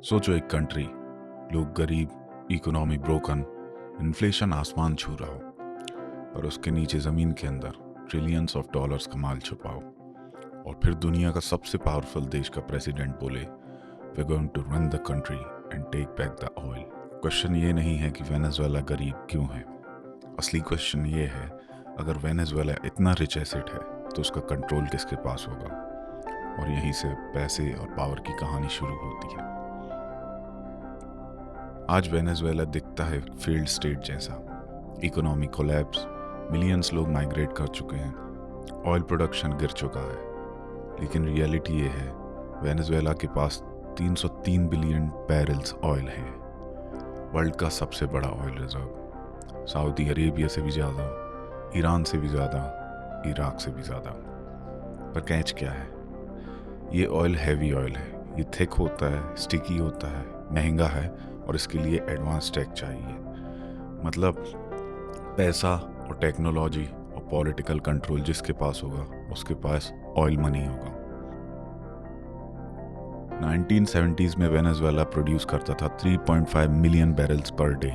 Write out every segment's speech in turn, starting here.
सोचो एक कंट्री, लोग गरीब, इकोनॉमी ब्रोकन, इन्फ्लेशन आसमान छू रहा हो, पर उसके नीचे ज़मीन के अंदर ट्रिलियंस ऑफ डॉलर्स का माल छुपा हो। और फिर दुनिया का सबसे पावरफुल देश का प्रेसिडेंट बोले, we going to run the country and take back the oil. Question ये नहीं है कि वेनेजुएला गरीब क्यों है। असली क्वेश्चन ये है, अगर वेनेजुएला इतना रिच एसेट है तो उसका कंट्रोल किसके पास होगा। और यहीं से पैसे और पावर की कहानी शुरू होती है। आज वेनेजुएला दिखता है फेल्ड स्टेट जैसा। इकोनॉमी कोलैप्स, मिलियंस लोग माइग्रेट कर चुके हैं, ऑयल प्रोडक्शन गिर चुका है। लेकिन रियलिटी ये है, वेनेजुएला के पास 303 बिलियन बैरल्स ऑयल है, वर्ल्ड का सबसे बड़ा ऑयल रिजर्व। सऊदी अरेबिया से भी ज़्यादा, ईरान से भी ज़्यादा, इराक से भी ज़्यादा। पर कैच क्या है, ये ऑयल हैवी ऑयल है। ये थिक होता है, स्टिकी होता है, महंगा है और इसके लिए एडवांस टेक चाहिए। मतलब पैसा और टेक्नोलॉजी और पॉलिटिकल कंट्रोल जिसके पास होगा उसके पास ऑयल मनी होगा। 1970s में वेनेजुएला प्रोड्यूस करता था 3.5 मिलियन बैरल्स पर डे,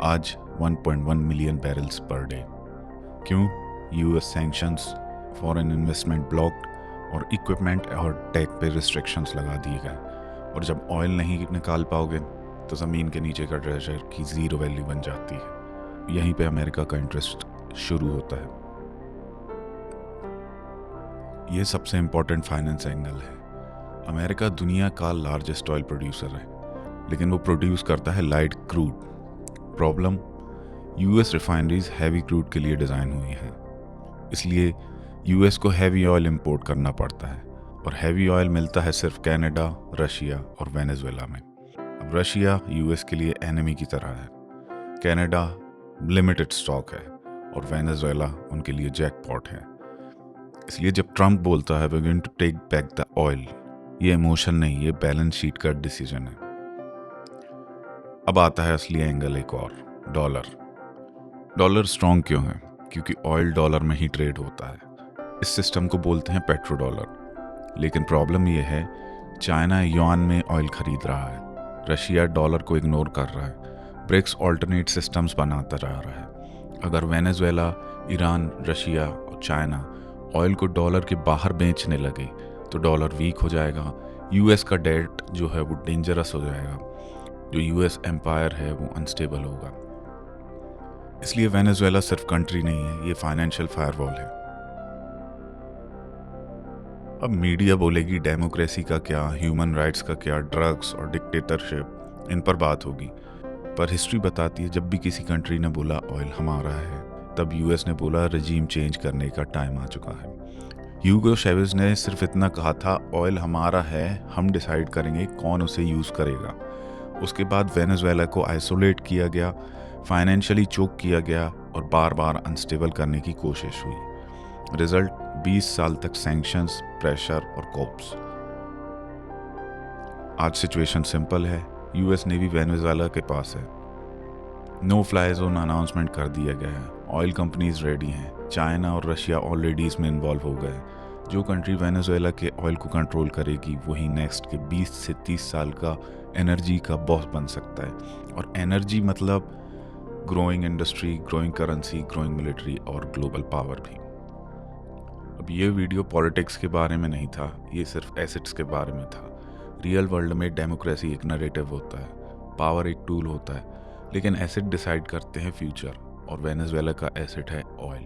आज 1.1 मिलियन बैरल्स पर डे। क्यों? US sanctions, foreign investment blocked और इक्विपमेंट और टेक पे रिस्ट्रिक्शंस लगा दिए गए। और जब ऑयल नहीं निकाल पाओगे तो ज़मीन के नीचे का ट्रेजर की ज़ीरो वैल्यू बन जाती है। यहीं पे अमेरिका का इंटरेस्ट शुरू होता है। ये सबसे इम्पोर्टेंट फाइनेंस एंगल है। अमेरिका दुनिया का लार्जेस्ट ऑयल प्रोड्यूसर है, लेकिन वो प्रोड्यूस करता है light crude. Problem, US refineries heavy crude के लिए डिज़ाइन हुई हैं, इसलिए यूएस को हैवी ऑयल इंपोर्ट करना पड़ता है। और हैवी ऑयल मिलता है सिर्फ कनाडा, रशिया और वेनेजुएला में। अब रशिया यूएस के लिए एनिमी की तरह है, कनाडा लिमिटेड स्टॉक है और वेनेजुएला उनके लिए जैकपॉट है। इसलिए जब ट्रंप बोलता है we going to take back the oil, ये इमोशन नहीं, ये बैलेंस शीट का डिसीजन है। अब आता है असली एंगल एक और, डॉलर। डॉलर स्ट्रॉन्ग क्यों है? क्योंकि ऑयल डॉलर में ही ट्रेड होता है। इस सिस्टम को बोलते हैं पेट्रो डॉलर। लेकिन प्रॉब्लम ये है, चाइना युआन में ऑयल खरीद रहा है, रशिया डॉलर को इग्नोर कर रहा है, ब्रिक्स ऑल्टरनेट सिस्टम्स बनाता जा रहा है। अगर वेनेजुएला, ईरान, रशिया और चाइना ऑयल को डॉलर के बाहर बेचने लगे तो डॉलर वीक हो जाएगा, यूएस का डेट जो है वो डेंजरस हो जाएगा, जो यूएस एम्पायर है वो अनस्टेबल होगा। इसलिए वेनेजुएला सिर्फ कंट्री नहीं है, ये फाइनेंशियल फायरवॉल है। अब मीडिया बोलेगी डेमोक्रेसी का क्या, ह्यूमन राइट्स का क्या, ड्रग्स और डिक्टेटरशिप, इन पर बात होगी। पर हिस्ट्री बताती है, जब भी किसी कंट्री ने बोला ऑयल हमारा है, तब यूएस ने बोला रजीम चेंज करने का टाइम आ चुका है। ह्यूगो चैवेज ने सिर्फ इतना कहा था, ऑयल हमारा है, हम डिसाइड करेंगे कौन उसे यूज़ करेगा। उसके बाद वेनेजुएला को आइसोलेट किया गया, फाइनेंशियली चोक किया गया और बार बार अनस्टेबल करने की कोशिश हुई। रिजल्ट 20 साल तक सैंक्शंस, प्रेशर और कोप्स। आज सिचुएशन सिंपल है, यूएस नेवी वेनेजुएला के पास है, नो फ्लाई जोन अनाउंसमेंट कर दिया गया है, ऑयल कंपनीज रेडी हैं, चाइना और रशिया ऑलरेडी इसमें इन्वॉल्व हो गए। जो कंट्री वेनेजुएला के ऑयल को कंट्रोल करेगी वही नेक्स्ट के 20 से 30 साल का एनर्जी का बॉस बन सकता है। और एनर्जी मतलब growing industry, growing currency, growing military और ग्लोबल पावर भी। अब ये वीडियो पॉलिटिक्स के बारे में नहीं था, ये सिर्फ एसेट्स के बारे में था। रियल वर्ल्ड में डेमोक्रेसी एक नैरेटिव होता है, पावर एक टूल होता है, लेकिन एसेट डिसाइड करते हैं फ्यूचर, और वेनेजुएला का एसेट है ऑयल।